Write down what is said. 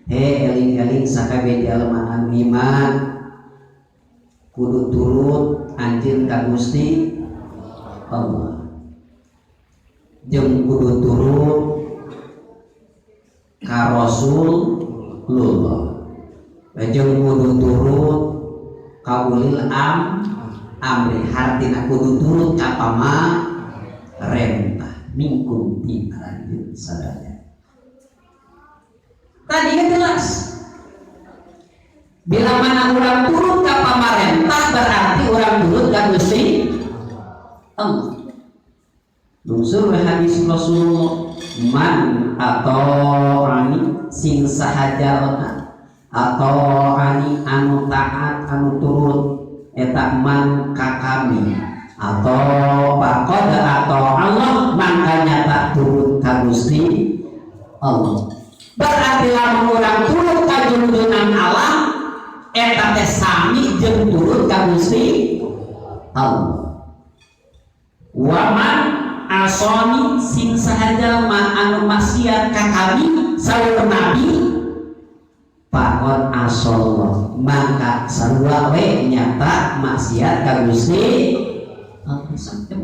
he eling-eling sakabeh jalma anu iman kudu turut anjeun ka Gusti Allah jeung kudu turut ka Rasulullah jeung kudu turut ka ulil amri hartina kudu turut ka pamarentah mingkum ti anjeun sadaya. Tadi kan jelas bila mana orang turut ke pemerintah berarti orang turut ke Gusti Allah. Nusur hadis Rasulullah man atau ani sing sahajalna atau ani anu taat anu turut eta man ka kami atau bakod atau Allah makanya tak turut ka Gusti Allah. Berarti lamun urang turut ka junjungan Allah eta teh sami jeung turut ka Gusti Allah. Wa man asoni sing sahaja ma anu maksiat ka kami saur nabi pakon asallah maka sarua we nyata maksiat ka Gusti Allah. Sampai